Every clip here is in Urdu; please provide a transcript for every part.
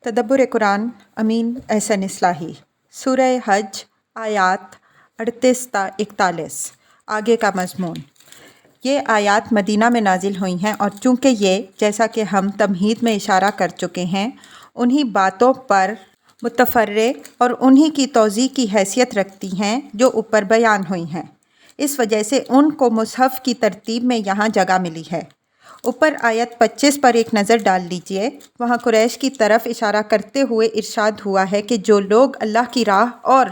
تدبر قرآن امین احسن اصلاحی سورہ حج آیات 38 تا 41۔ آگے کا مضمون۔ یہ آیات مدینہ میں نازل ہوئی ہیں اور چونکہ یہ جیسا کہ ہم تمہید میں اشارہ کر چکے ہیں انہی باتوں پر متفرع اور انہی کی توضیح کی حیثیت رکھتی ہیں جو اوپر بیان ہوئی ہیں، اس وجہ سے ان کو مصحف کی ترتیب میں یہاں جگہ ملی ہے۔ اوپر آیت 25 پر ایک نظر ڈال لیجئے، وہاں قریش کی طرف اشارہ کرتے ہوئے ارشاد ہوا ہے کہ جو لوگ اللہ کی راہ اور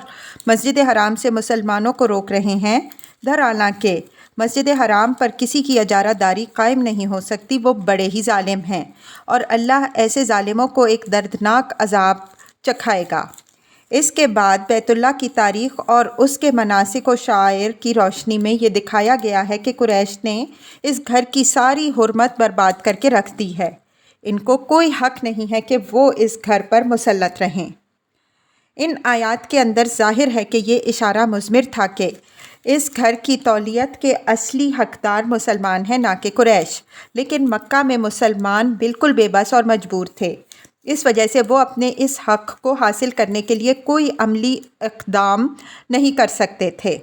مسجد حرام سے مسلمانوں کو روک رہے ہیں، حالانکہ مسجد حرام پر کسی کی اجارہ داری قائم نہیں ہو سکتی، وہ بڑے ہی ظالم ہیں اور اللہ ایسے ظالموں کو ایک دردناک عذاب چکھائے گا۔ اس کے بعد بیت اللہ کی تاریخ اور اس کے مناسک و شعائر کی روشنی میں یہ دکھایا گیا ہے کہ قریش نے اس گھر کی ساری حرمت برباد کر کے رکھ دی ہے۔ ان کو کوئی حق نہیں ہے کہ وہ اس گھر پر مسلط رہیں۔ ان آیات کے اندر ظاہر ہے کہ یہ اشارہ مضمر تھا کہ اس گھر کی تولیت کے اصلی حقدار مسلمان ہیں، نہ کہ قریش، لیکن مکہ میں مسلمان بالکل بے بس اور مجبور تھے، اس وجہ سے وہ اپنے اس حق کو حاصل کرنے کے لیے کوئی عملی اقدام نہیں کر سکتے تھے۔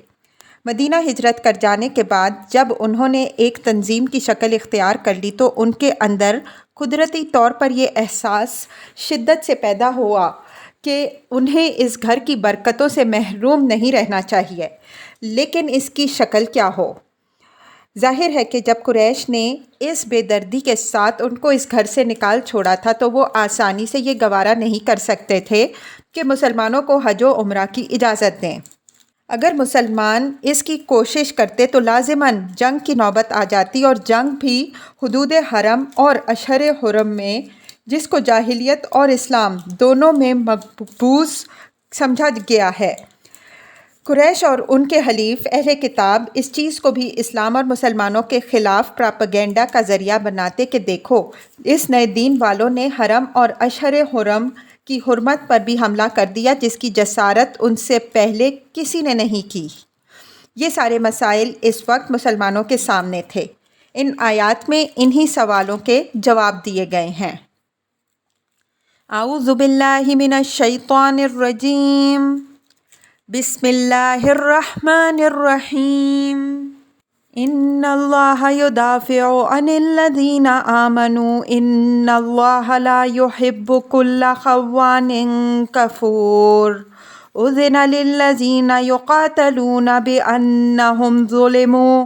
مدینہ ہجرت کر جانے کے بعد جب انہوں نے ایک تنظیم کی شکل اختیار کر لی تو ان کے اندر قدرتی طور پر یہ احساس شدت سے پیدا ہوا کہ انہیں اس گھر کی برکتوں سے محروم نہیں رہنا چاہیے، لیکن اس کی شکل کیا ہو؟ ظاہر ہے کہ جب قریش نے اس بے دردی کے ساتھ ان کو اس گھر سے نکال چھوڑا تھا تو وہ آسانی سے یہ گوارا نہیں کر سکتے تھے کہ مسلمانوں کو حج و عمرہ کی اجازت دیں۔ اگر مسلمان اس کی کوشش کرتے تو لازماً جنگ کی نوبت آ جاتی، اور جنگ بھی حدود حرم اور اشہر حرم میں، جس کو جاہلیت اور اسلام دونوں میں مقبوض سمجھا گیا ہے۔ قریش اور ان کے حلیف اہل کتاب اس چیز کو بھی اسلام اور مسلمانوں کے خلاف پراپیگنڈا کا ذریعہ بناتے کہ دیکھو، اس نئے دین والوں نے حرم اور اشہر حرم کی حرمت پر بھی حملہ کر دیا جس کی جسارت ان سے پہلے کسی نے نہیں کی۔ یہ سارے مسائل اس وقت مسلمانوں کے سامنے تھے۔ ان آیات میں انہی سوالوں کے جواب دیے گئے ہیں۔ اعوذ باللہ من الشیطان الرجیم، بسم اللہ الرحمن الرحیم۔ ان اللہ یدافع عن الذین آمنوا ان اللہ لا یحب کل خوان کفور۔ اذن للذین یقاتلون بانہم ظلموا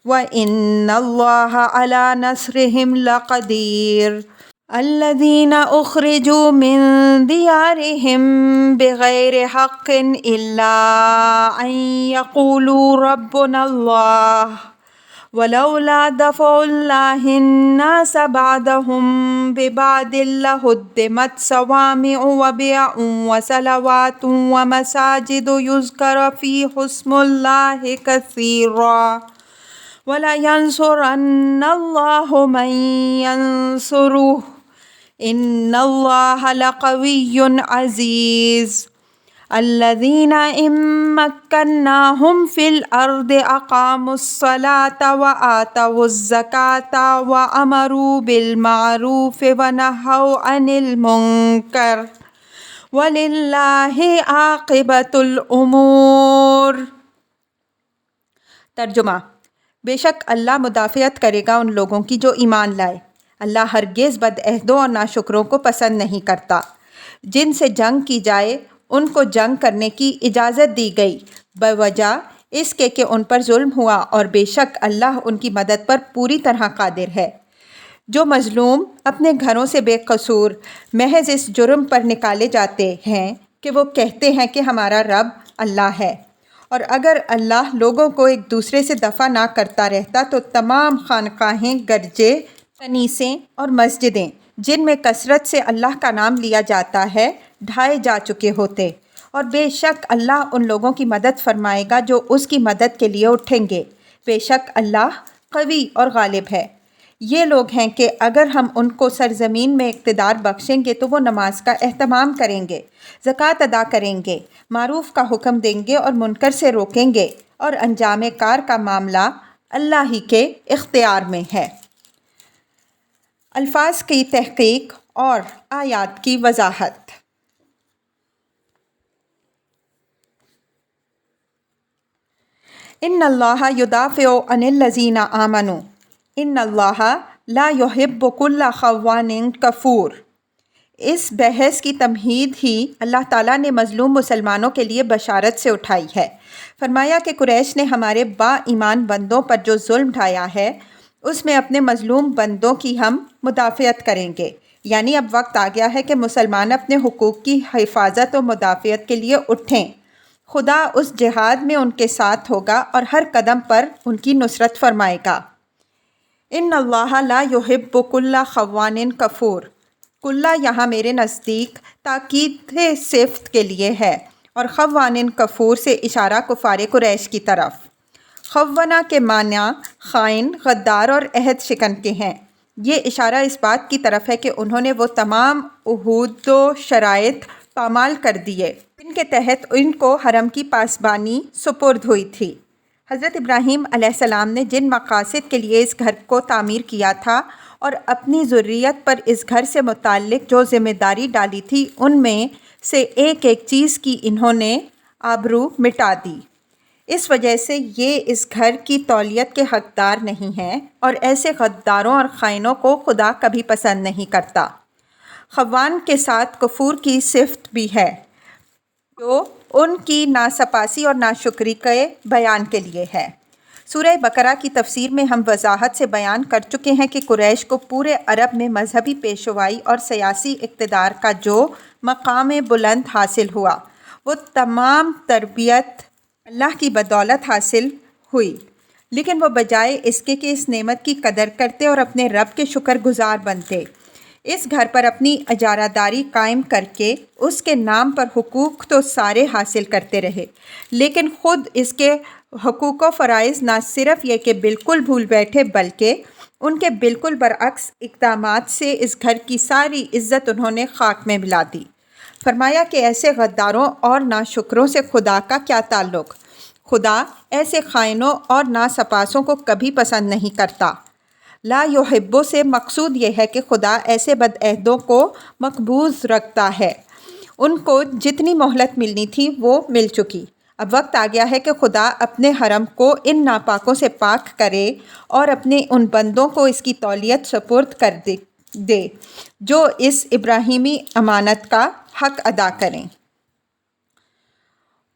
وان اللہ علی نصرہم لقدیر۔ الذین اخرجوا من دیارہم بغیر حق الا ان یقولوا ربنا اللہ ولولا دفع اللہ الناس بعضهم ببعض لہدمت صوامع وبیع وصلوات ومساجد یذکر فیہا اسم اللہ کثیرا وَلَيَنْصُرَنَّ اللَّهُ مَنْ يَنْصُرُهُ إِنَّ اللَّهَ لَقَوِيٌّ عَزِيزٌ۔ الَّذِينَ إِن مَّكَّنَّاهُمْ فِي الْأَرْضِ أَقَامُوا الصَّلَاةَ وَآتَوُا الزَّكَاةَ وَأَمَرُوا بِالْمَعْرُوفِ وَنَهَوْا عَنِ الْمُنكَرِ وَلِلَّهِ عَاقِبَةُ الْأُمُورِ۔ ترجمہ۔ بے شک اللہ مدافعت کرے گا ان لوگوں کی جو ایمان لائے۔ اللہ ہرگز بدعہدوں اور ناشکروں کو پسند نہیں کرتا۔ جن سے جنگ کی جائے ان کو جنگ کرنے کی اجازت دی گئی بوجہ اس کے کہ ان پر ظلم ہوا، اور بے شک اللہ ان کی مدد پر پوری طرح قادر ہے۔ جو مظلوم اپنے گھروں سے بے قصور محض اس جرم پر نکالے جاتے ہیں کہ وہ کہتے ہیں کہ ہمارا رب اللہ ہے، اور اگر اللہ لوگوں کو ایک دوسرے سے دفع نہ کرتا رہتا تو تمام خانقاہیں، گرجے، کنیسیں اور مسجدیں جن میں کثرت سے اللہ کا نام لیا جاتا ہے ڈھائے جا چکے ہوتے، اور بے شک اللہ ان لوگوں کی مدد فرمائے گا جو اس کی مدد کے لیے اٹھیں گے۔ بے شک اللہ قوی اور غالب ہے۔ یہ لوگ ہیں کہ اگر ہم ان کو سرزمین میں اقتدار بخشیں گے تو وہ نماز کا اہتمام کریں گے، زکوٰۃ ادا کریں گے، معروف کا حکم دیں گے اور منکر سے روکیں گے، اور انجام کار کا معاملہ اللہ ہی کے اختیار میں ہے۔ الفاظ کی تحقیق اور آیات کی وضاحت۔ ان اللہ یدافع عن الذین آمنوا ان اللہ لا یحب کل خوان کفور۔ اس بحث کی تمہید ہی اللہ تعالیٰ نے مظلوم مسلمانوں کے لیے بشارت سے اٹھائی ہے۔ فرمایا کہ قریش نے ہمارے با ایمان بندوں پر جو ظلم ڈھایا ہے اس میں اپنے مظلوم بندوں کی ہم مدافعت کریں گے، یعنی اب وقت آ گیا ہے کہ مسلمان اپنے حقوق کی حفاظت و مدافعت کے لیے اٹھیں۔ خدا اس جہاد میں ان کے ساتھ ہوگا اور ہر قدم پر ان کی نصرت فرمائے گا۔ ان اللہ لا یحب کل خوان کفور۔ کلّا یہاں میرے نزدیک تاکید صفت کے لیے ہے اور خوان کفور سے اشارہ کفار قریش کی طرف۔ خونہ کے معنی خائن، غدار اور عہد شکن کے ہیں۔ یہ اشارہ اس بات کی طرف ہے کہ انہوں نے وہ تمام عہود و شرائط پامال کر دیے جن کے تحت ان کو حرم کی پاسبانی سپرد ہوئی تھی۔ حضرت ابراہیم علیہ السلام نے جن مقاصد کے لیے اس گھر کو تعمیر کیا تھا اور اپنی ذریت پر اس گھر سے متعلق جو ذمہ داری ڈالی تھی ان میں سے ایک ایک چیز کی انہوں نے آبرو مٹا دی۔ اس وجہ سے یہ اس گھر کی تولیت کے حقدار نہیں ہیں اور ایسے غداروں اور خائنوں کو خدا کبھی پسند نہیں کرتا۔ خوان کے ساتھ کفور کی صفت بھی ہے جو ان کی ناسپاسی اور ناشکری کے بیان کے لیے ہے۔ سورہ بقرہ کی تفسیر میں ہم وضاحت سے بیان کر چکے ہیں کہ قریش کو پورے عرب میں مذہبی پیشوائی اور سیاسی اقتدار کا جو مقام بلند حاصل ہوا وہ تمام تربیت اللہ کی بدولت حاصل ہوئی، لیکن وہ بجائے اس کے کہ اس نعمت کی قدر کرتے اور اپنے رب کے شکر گزار بنتے، اس گھر پر اپنی اجارہ داری قائم کر کے اس کے نام پر حقوق تو سارے حاصل کرتے رہے، لیکن خود اس کے حقوق و فرائض نہ صرف یہ کہ بالکل بھول بیٹھے بلکہ ان کے بالکل برعکس اقدامات سے اس گھر کی ساری عزت انہوں نے خاک میں ملا دی۔ فرمایا کہ ایسے غداروں اور ناشکروں سے خدا کا کیا تعلق؟ خدا ایسے خائنوں اور ناسپاسوں کو کبھی پسند نہیں کرتا۔ لا یحبو سے مقصود یہ ہے کہ خدا ایسے بدعہدوں کو مقبوض رکھتا ہے۔ ان کو جتنی مہلت ملنی تھی وہ مل چکی۔ اب وقت آ گیا ہے کہ خدا اپنے حرم کو ان ناپاکوں سے پاک کرے اور اپنے ان بندوں کو اس کی تولیت سپرد کر دے جو اس ابراہیمی امانت کا حق ادا کریں۔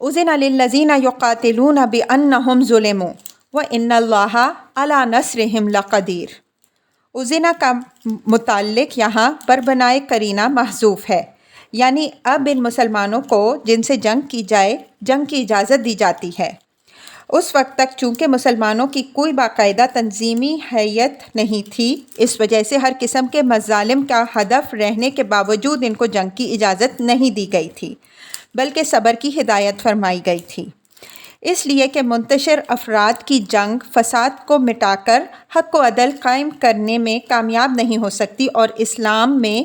اذن للذین یقاتلون بانہم ظلموا وان اللہ علی نصرہم لقدیر۔ اذن کا متعلق یہاں بربنائے قرینہ محذوف ہے، یعنی اب ان مسلمانوں کو جن سے جنگ کی جائے جنگ کی اجازت دی جاتی ہے۔ اس وقت تک چونکہ مسلمانوں کی کوئی باقاعدہ تنظیمی حیت نہیں تھی، اس وجہ سے ہر قسم کے مظالم کا ہدف رہنے کے باوجود ان کو جنگ کی اجازت نہیں دی گئی تھی، بلکہ صبر کی ہدایت فرمائی گئی تھی، اس لیے کہ منتشر افراد کی جنگ فساد کو مٹا کر حق و عدل قائم کرنے میں کامیاب نہیں ہو سکتی، اور اسلام میں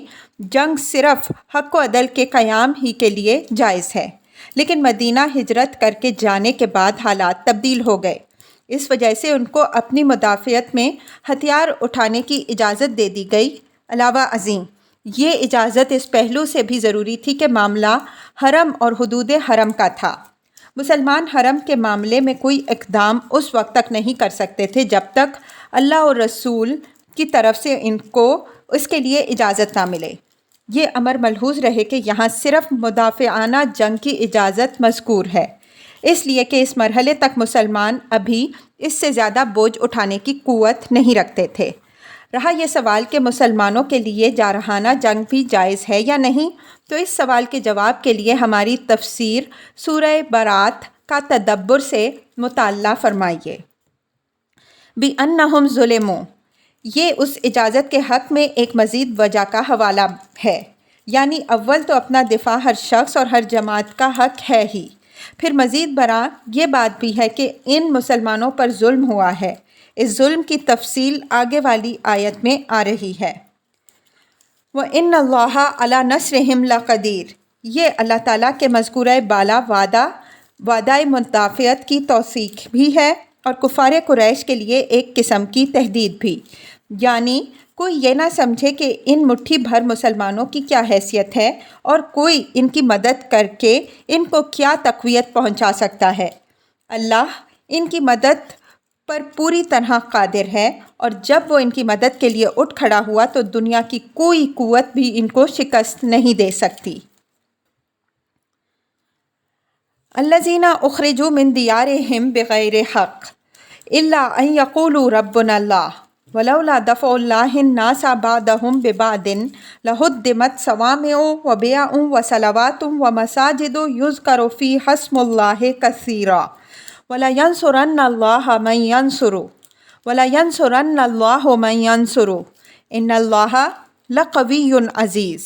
جنگ صرف حق و عدل کے قیام ہی کے لیے جائز ہے۔ لیکن مدینہ ہجرت کر کے جانے کے بعد حالات تبدیل ہو گئے، اس وجہ سے ان کو اپنی مدافعت میں ہتھیار اٹھانے کی اجازت دے دی گئی۔ علاوہ ازیں یہ اجازت اس پہلو سے بھی ضروری تھی کہ معاملہ حرم اور حدود حرم کا تھا۔ مسلمان حرم کے معاملے میں کوئی اقدام اس وقت تک نہیں کر سکتے تھے جب تک اللہ اور رسول کی طرف سے ان کو اس کے لیے اجازت نہ ملے۔ یہ امر ملحوظ رہے کہ یہاں صرف مدافعانہ جنگ کی اجازت مذکور ہے، اس لیے کہ اس مرحلے تک مسلمان ابھی اس سے زیادہ بوجھ اٹھانے کی قوت نہیں رکھتے تھے۔ رہا یہ سوال کہ مسلمانوں کے لیے جارحانہ جنگ بھی جائز ہے یا نہیں، تو اس سوال کے جواب کے لیے ہماری تفسیر سورہ برات کا تدبر سے مطالعہ فرمائیے۔ بِأَنَّهُمْ ظُلِمُوا، یہ اس اجازت کے حق میں ایک مزید وجہ کا حوالہ ہے، یعنی اول تو اپنا دفاع ہر شخص اور ہر جماعت کا حق ہے ہی، پھر مزید برآں یہ بات بھی ہے کہ ان مسلمانوں پر ظلم ہوا ہے۔ اس ظلم کی تفصیل آگے والی آیت میں آ رہی ہے۔ وَإِنَّ اللَّهَ عَلَى نَصْرِهِمْ لَقَدِيرٌ، یہ اللہ تعالیٰ کے مذکورہ بالا وعدہ مدافعت کی توثیق بھی ہے اور کفار قریش کے لیے ایک قسم کی تہدید بھی، یعنی کوئی یہ نہ سمجھے کہ ان مٹھی بھر مسلمانوں کی کیا حیثیت ہے اور کوئی ان کی مدد کر کے ان کو کیا تقویت پہنچا سکتا ہے۔ اللہ ان کی مدد پر پوری طرح قادر ہے، اور جب وہ ان کی مدد کے لیے اٹھ کھڑا ہوا تو دنیا کی کوئی قوت بھی ان کو شکست نہیں دے سکتی۔ الذین اخرجوا من دیارہم بغیر حق الا ان یقولوا ربنا اللہ ولولا دفع اللہ الناس بعضهم ببعض لہدمت صوامع وبیع وصلوات ومساجد یذکر فیہا اسم اللہ کثیرا وَلَيَنْصُرَنَّ اللَّهَ مَنْ يَنْصُرُهُ وَلَيَنْصُرَنَّ اللَّهُ مَنْ يَنْصُرُهُ إِنَّ اللَّهَ لَقَوِيٌّ عَزِيزٌ۔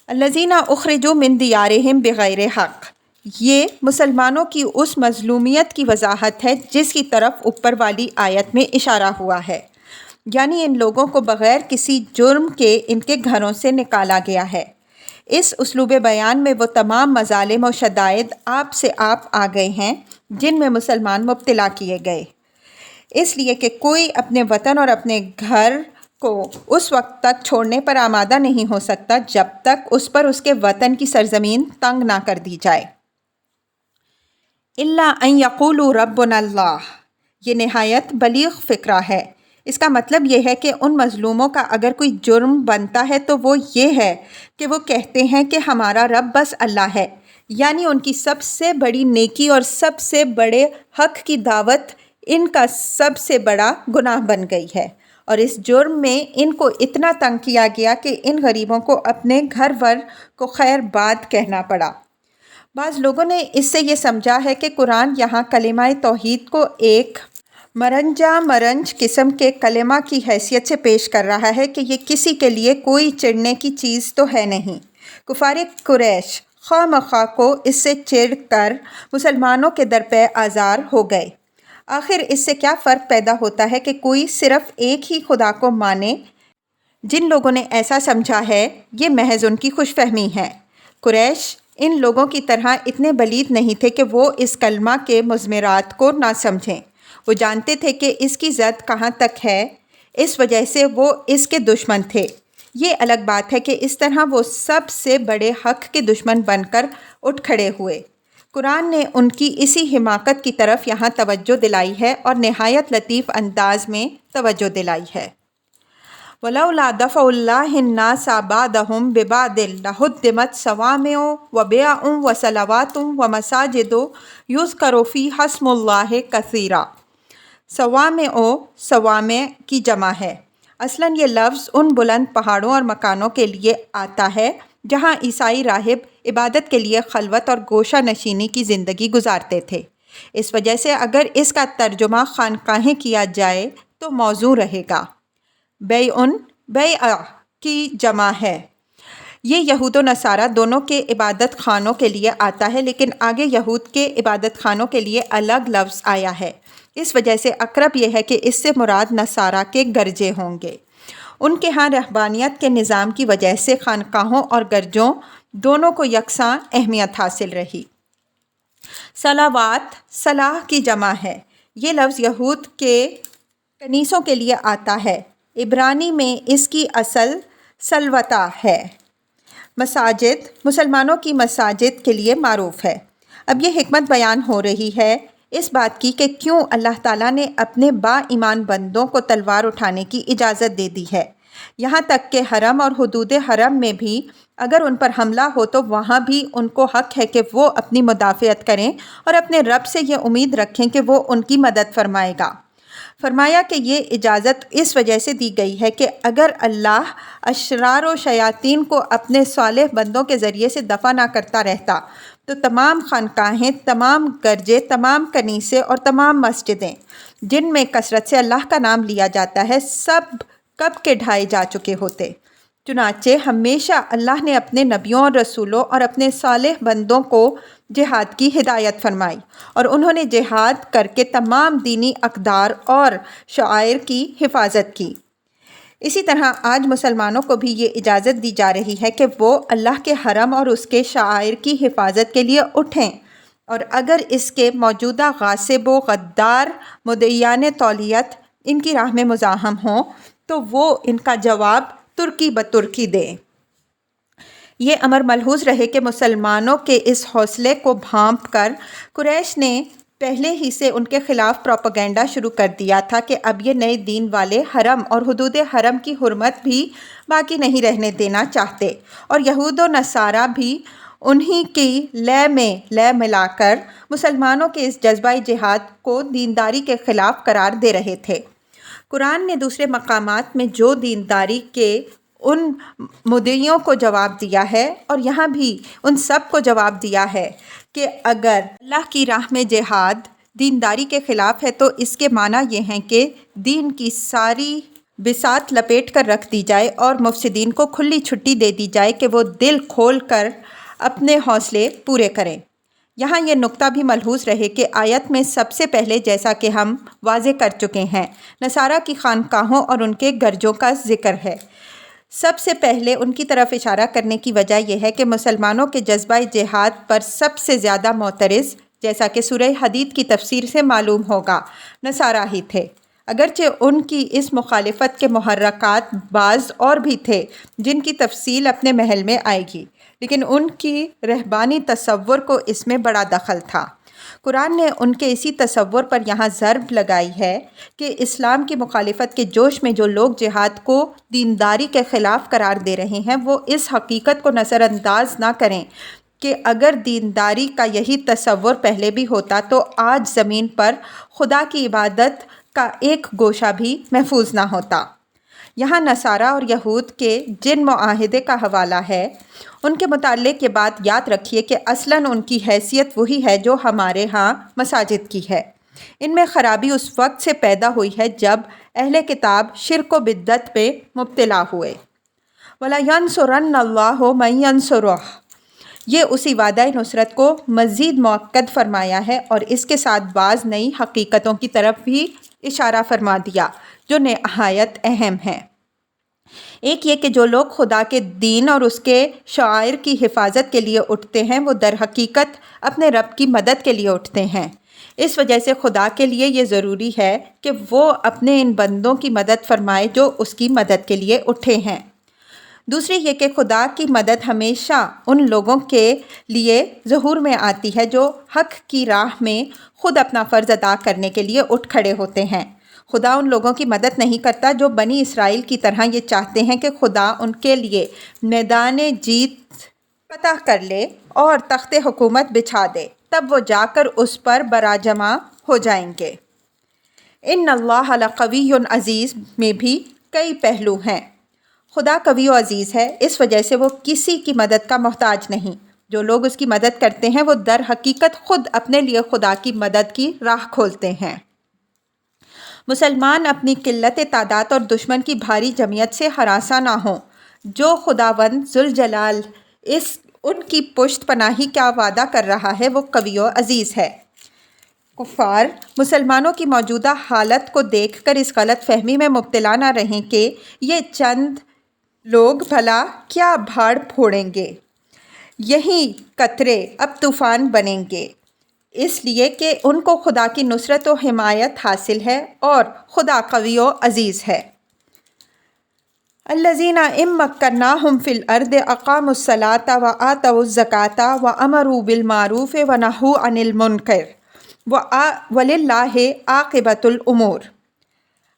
الَّذِينَ أُخْرِجُوا مِنْ دِيَارِهِمْ بِغَيْرِ حق، یہ مسلمانوں کی اس مظلومیت کی وضاحت ہے جس کی طرف اوپر والی آیت میں اشارہ ہوا ہے، یعنی ان لوگوں کو بغیر کسی جرم کے ان کے گھروں سے نکالا گیا ہے۔ اس اسلوب بیان میں وہ تمام مظالم و شدائد آپ سے آپ آ گئے ہیں جن میں مسلمان مبتلا کیے گئے، اس لیے کہ کوئی اپنے وطن اور اپنے گھر کو اس وقت تک چھوڑنے پر آمادہ نہیں ہو سکتا جب تک اس پر اس کے وطن کی سرزمین تنگ نہ کر دی جائے۔ الا ان یقولوا ربنا اللہ، یہ نہایت بلیغ فقرہ ہے۔ اس کا مطلب یہ ہے کہ ان مظلوموں کا اگر کوئی جرم بنتا ہے تو وہ یہ ہے کہ وہ کہتے ہیں کہ ہمارا رب بس اللہ ہے، یعنی ان کی سب سے بڑی نیکی اور سب سے بڑے حق کی دعوت ان کا سب سے بڑا گناہ بن گئی ہے، اور اس جرم میں ان کو اتنا تنگ کیا گیا کہ ان غریبوں کو اپنے گھر ور کو خیر باد کہنا پڑا۔ بعض لوگوں نے اس سے یہ سمجھا ہے کہ قرآن یہاں کلمہ توحید کو ایک مرنج قسم کے کلمہ کی حیثیت سے پیش کر رہا ہے کہ یہ کسی کے لیے کوئی چڑھنے کی چیز تو ہے نہیں۔ کفار قریش خواہ مخواہ کو اس سے چڑھ کر مسلمانوں کے درپے آزار ہو گئے۔ آخر اس سے کیا فرق پیدا ہوتا ہے کہ کوئی صرف ایک ہی خدا کو مانے؟ جن لوگوں نے ایسا سمجھا ہے یہ محض ان کی خوش فہمی ہے۔ قریش ان لوگوں کی طرح اتنے بلید نہیں تھے کہ وہ اس کلمہ کے مضمرات کو نہ سمجھیں۔ وہ جانتے تھے کہ اس کی زد کہاں تک ہے، اس وجہ سے وہ اس کے دشمن تھے۔ یہ الگ بات ہے کہ اس طرح وہ سب سے بڑے حق کے دشمن بن کر اٹھ کھڑے ہوئے۔ قرآن نے ان کی اسی حماقت کی طرف یہاں توجہ دلائی ہے اور نہایت لطیف انداز میں توجہ دلائی ہے۔ وَلَوْلَا دَفْعُ اللَّهِ النَّاسَ بَعْضَهُمْ بِبَعْضٍ لَهُدِّمَتْ صَوَامِعُ وَبِيَعٌ وَصَلَوَاتٌ وَمَسَاجِدُ يُذْكَرُ فِيهَا اسْمُ اللَّهِ كَثِيرًا۔ صوامع کی جمع ہے۔ اصلاً یہ لفظ ان بلند پہاڑوں اور مکانوں کے لیے آتا ہے جہاں عیسائی راہب عبادت کے لیے خلوت اور گوشہ نشینی کی زندگی گزارتے تھے۔ اس وجہ سے اگر اس کا ترجمہ خانقاہیں کیا جائے تو موزوں رہے گا۔ بیع کی جمع ہے۔ یہ یہود و نصارہ دونوں کے عبادت خانوں کے لیے آتا ہے، لیکن آگے یہود کے عبادت خانوں کے لیے الگ لفظ آیا ہے۔ اس وجہ سے اقرب یہ ہے کہ اس سے مراد نصارہ کے گرجے ہوں گے۔ ان کے ہاں رہبانیت کے نظام کی وجہ سے خانقاہوں اور گرجوں دونوں کو یکساں اہمیت حاصل رہی۔ صلوات صلاح کی جمع ہے۔ یہ لفظ یہود کے کنیسوں کے لیے آتا ہے۔ عبرانی میں اس کی اصل صلوتہ ہے۔ مساجد مسلمانوں کی مساجد کے لیے معروف ہے۔ اب یہ حکمت بیان ہو رہی ہے اس بات کی کہ کیوں اللہ تعالیٰ نے اپنے با ایمان بندوں کو تلوار اٹھانے کی اجازت دے دی ہے، یہاں تک کہ حرم اور حدود حرم میں بھی اگر ان پر حملہ ہو تو وہاں بھی ان کو حق ہے کہ وہ اپنی مدافعت کریں اور اپنے رب سے یہ امید رکھیں کہ وہ ان کی مدد فرمائے گا۔ فرمایا کہ یہ اجازت اس وجہ سے دی گئی ہے کہ اگر اللہ اشرار و شیاطین کو اپنے صالح بندوں کے ذریعے سے دفع نہ کرتا رہتا تو تمام خانقاہیں، تمام گرجے، تمام کنیسے اور تمام مسجدیں جن میں کثرت سے اللہ کا نام لیا جاتا ہے سب کب کے ڈھائے جا چکے ہوتے۔ چنانچہ ہمیشہ اللہ نے اپنے نبیوں اور رسولوں اور اپنے صالح بندوں کو جہاد کی ہدایت فرمائی، اور انہوں نے جہاد کر کے تمام دینی اقدار اور شعائر کی حفاظت کی۔ اسی طرح آج مسلمانوں کو بھی یہ اجازت دی جا رہی ہے کہ وہ اللہ کے حرم اور اس کے شعائر کی حفاظت کے لیے اٹھیں، اور اگر اس کے موجودہ غاصب و غدار مدعیان تولیت ان کی راہ میں مزاحم ہوں تو وہ ان کا جواب ترکی بترکی دیں۔ یہ امر ملحوظ رہے کہ مسلمانوں کے اس حوصلے کو بھانپ کر قریش نے پہلے ہی سے ان کے خلاف پروپیگنڈا شروع کر دیا تھا کہ اب یہ نئے دین والے حرم اور حدود حرم کی حرمت بھی باقی نہیں رہنے دینا چاہتے، اور یہود و نصارہ بھی انہی کی لے میں لے ملا کر مسلمانوں کے اس جذبہ جہاد کو دینداری کے خلاف قرار دے رہے تھے۔ قرآن نے دوسرے مقامات میں جو دینداری کے ان مدعیوں کو جواب دیا ہے، اور یہاں بھی ان سب کو جواب دیا ہے کہ اگر اللہ کی راہ میں جہاد دینداری کے خلاف ہے تو اس کے معنی یہ ہیں کہ دین کی ساری بساط لپیٹ کر رکھ دی جائے اور مفسدین کو کھلی چھٹی دے دی جائے کہ وہ دل کھول کر اپنے حوصلے پورے کریں۔ یہاں یہ نقطہ بھی ملحوظ رہے کہ آیت میں سب سے پہلے، جیسا کہ ہم واضح کر چکے ہیں، نصارہ کی خانقاہوں اور ان کے گرجوں کا ذکر ہے۔ سب سے پہلے ان کی طرف اشارہ کرنے کی وجہ یہ ہے کہ مسلمانوں کے جذبہ جہاد پر سب سے زیادہ معترض، جیسا کہ سورہ حدید کی تفسیر سے معلوم ہوگا، نصارہ ہی تھے۔ اگرچہ ان کی اس مخالفت کے محرکات بعض اور بھی تھے جن کی تفصیل اپنے محل میں آئے گی، لیکن ان کی رہبانی تصور کو اس میں بڑا دخل تھا۔ قرآن نے ان کے اسی تصور پر یہاں ضرب لگائی ہے کہ اسلام کی مخالفت کے جوش میں جو لوگ جہاد کو دینداری کے خلاف قرار دے رہے ہیں، وہ اس حقیقت کو نظر انداز نہ کریں کہ اگر دینداری کا یہی تصور پہلے بھی ہوتا تو آج زمین پر خدا کی عبادت کا ایک گوشہ بھی محفوظ نہ ہوتا۔ یہاں نصارہ اور یہود کے جن معاہدے کا حوالہ ہے، ان کے متعلق یہ بات یاد رکھیے کہ اصلاً ان کی حیثیت وہی ہے جو ہمارے ہاں مساجد کی ہے۔ ان میں خرابی اس وقت سے پیدا ہوئی ہے جب اہل کتاب شرک و بدعت پہ مبتلا ہوئے۔ وَلَيَنْصُرَنَّ اللَّهُ مَن يَنْصُرُهُ، یہ اسی وعدہ نصرت کو مزید مؤکد فرمایا ہے اور اس کے ساتھ بعض نئی حقیقتوں کی طرف بھی اشارہ فرما دیا جو نہایت اہم ہیں۔ ایک یہ کہ جو لوگ خدا کے دین اور اس کے شعائر کی حفاظت کے لیے اٹھتے ہیں، وہ در حقیقت اپنے رب کی مدد کے لیے اٹھتے ہیں۔ اس وجہ سے خدا کے لیے یہ ضروری ہے کہ وہ اپنے ان بندوں کی مدد فرمائے جو اس کی مدد کے لیے اٹھے ہیں۔ دوسری یہ کہ خدا کی مدد ہمیشہ ان لوگوں کے لیے ظہور میں آتی ہے جو حق کی راہ میں خود اپنا فرض ادا کرنے کے لیے اٹھ کھڑے ہوتے ہیں۔ خدا ان لوگوں کی مدد نہیں کرتا جو بنی اسرائیل کی طرح یہ چاہتے ہیں کہ خدا ان کے لیے میدان جیت فتح کر لے اور تخت حکومت بچھا دے، تب وہ جا کر اس پر براجمع ہو جائیں گے۔ ان اللہ لقوی عزیز میں بھی کئی پہلو ہیں۔ خدا قوی و عزیز ہے، اس وجہ سے وہ کسی کی مدد کا محتاج نہیں۔ جو لوگ اس کی مدد کرتے ہیں وہ در حقیقت خود اپنے لیے خدا کی مدد کی راہ کھولتے ہیں۔ مسلمان اپنی قلت تعداد اور دشمن کی بھاری جمعیت سے ہراساں نہ ہوں۔ جو خداوند ذوالجلال ان کی پشت پناہی کا وعدہ کر رہا ہے وہ قوی و عزیز ہے۔ کفار مسلمانوں کی موجودہ حالت کو دیکھ کر اس غلط فہمی میں مبتلا نہ رہیں کہ یہ چند لوگ بھلا کیا بھاڑ پھوڑیں گے، یہی قطرے اب طوفان بنیں گے، اس لیے کہ ان کو خدا کی نصرت و حمایت حاصل ہے اور خدا قوی و عزیز ہے۔ الذین ان مکناہم فی الارض اقاموا الصلاۃ وآتوا الزکاۃ وامروا بالمعروف ونہوا عن المنکر وللہ عاقبۃ الامور۔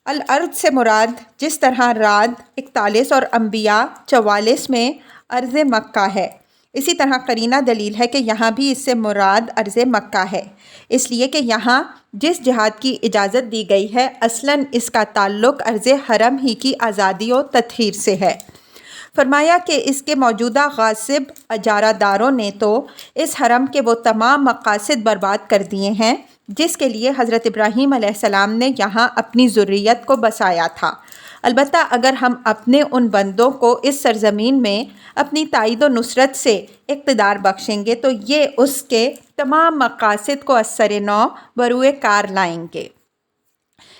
الارض سے مراد جس طرح رعد 41 اور انبیاء 44 میں ارض مکہ ہے، اسی طرح قرینہ دلیل ہے کہ یہاں بھی اس سے مراد ارض مکہ ہے، اس لیے کہ یہاں جس جہاد کی اجازت دی گئی ہے اصلاً اس کا تعلق ارض حرم ہی کی آزادی و تطہیر سے ہے۔ فرمایا کہ اس کے موجودہ غاصب اجارہ داروں نے تو اس حرم کے وہ تمام مقاصد برباد کر دیے ہیں جس کے لیے حضرت ابراہیم علیہ السلام نے یہاں اپنی ذریت کو بسایا تھا۔ البتہ اگر ہم اپنے ان بندوں کو اس سرزمین میں اپنی تائید و نصرت سے اقتدار بخشیں گے تو یہ اس کے تمام مقاصد کو اثر نو بروئے کار لائیں گے۔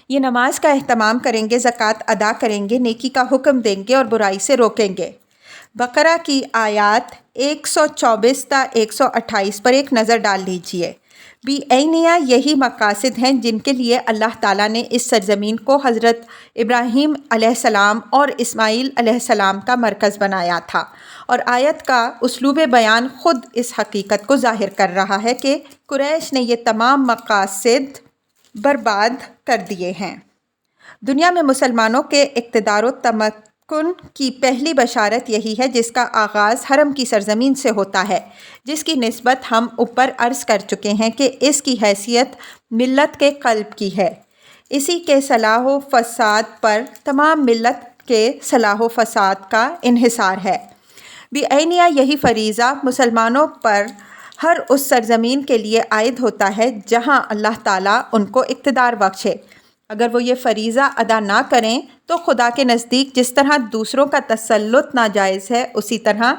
یہ نماز کا اہتمام کریں گے، زکوٰۃ ادا کریں گے، نیکی کا حکم دیں گے اور برائی سے روکیں گے۔ بقرہ کی آیات 124 تا 128 پر ایک نظر ڈال لیجئے۔ بعینیہ یہی مقاصد ہیں جن کے لیے اللہ تعالیٰ نے اس سرزمین کو حضرت ابراہیم علیہ السلام اور اسماعیل علیہ السلام کا مرکز بنایا تھا، اور آیت کا اسلوب بیان خود اس حقیقت کو ظاہر کر رہا ہے کہ قریش نے یہ تمام مقاصد برباد کر دیے ہیں۔ دنیا میں مسلمانوں کے اقتدار و تمکن کی پہلی بشارت یہی ہے جس کا آغاز حرم کی سرزمین سے ہوتا ہے، جس کی نسبت ہم اوپر عرض کر چکے ہیں کہ اس کی حیثیت ملت کے قلب کی ہے۔ اسی کے صلاح و فساد پر تمام ملت کے صلاح و فساد کا انحصار ہے۔ بعینیہ یہی فریضہ مسلمانوں پر ہر اس سرزمین کے لیے عائد ہوتا ہے جہاں اللہ تعالیٰ ان کو اقتدار بخشے۔ اگر وہ یہ فریضہ ادا نہ کریں تو خدا کے نزدیک جس طرح دوسروں کا تسلط ناجائز ہے، اسی طرح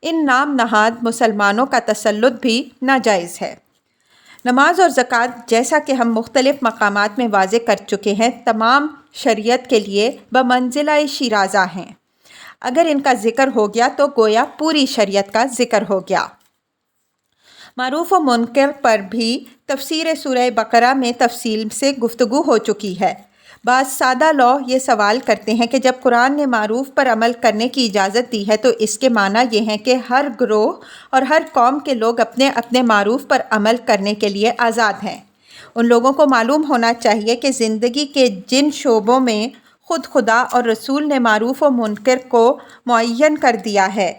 ان نام نہاد مسلمانوں کا تسلط بھی ناجائز ہے۔ نماز اور زکوٰۃ، جیسا کہ ہم مختلف مقامات میں واضح کر چکے ہیں، تمام شریعت کے لیے بمنزلہ شیرازہ ہیں۔ اگر ان کا ذکر ہو گیا تو گویا پوری شریعت کا ذکر ہو گیا۔ معروف و منکر پر بھی تفسیر سورہ بقرہ میں تفصیل سے گفتگو ہو چکی ہے۔ بعض سادہ لوح یہ سوال کرتے ہیں کہ جب قرآن نے معروف پر عمل کرنے کی اجازت دی ہے تو اس کے معنی یہ ہیں کہ ہر گروہ اور ہر قوم کے لوگ اپنے اپنے معروف پر عمل کرنے کے لیے آزاد ہیں۔ ان لوگوں کو معلوم ہونا چاہیے کہ زندگی کے جن شعبوں میں خود خدا اور رسول نے معروف و منکر کو معین کر دیا ہے،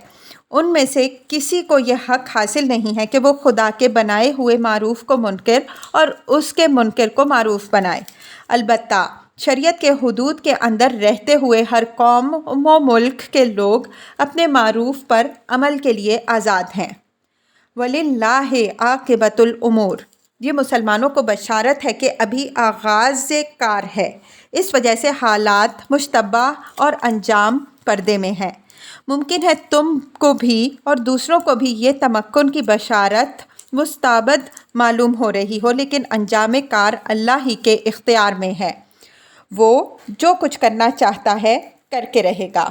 ان میں سے کسی کو یہ حق حاصل نہیں ہے کہ وہ خدا کے بنائے ہوئے معروف کو منکر اور اس کے منکر کو معروف بنائے۔ البتہ شریعت کے حدود کے اندر رہتے ہوئے ہر قوم و ملک کے لوگ اپنے معروف پر عمل کے لیے آزاد ہیں۔ وَلِلَّهِ عَاقِبَةُ الْأُمُورِ، یہ مسلمانوں کو بشارت ہے کہ ابھی آغاز کار ہے، اس وجہ سے حالات مشتبہ اور انجام پردے میں ہیں۔ ممکن ہے تم کو بھی اور دوسروں کو بھی یہ تمکن کی بشارت مستبد معلوم ہو رہی ہو، لیکن انجام کار اللہ ہی کے اختیار میں ہے۔ وہ جو کچھ کرنا چاہتا ہے کر کے رہے گا۔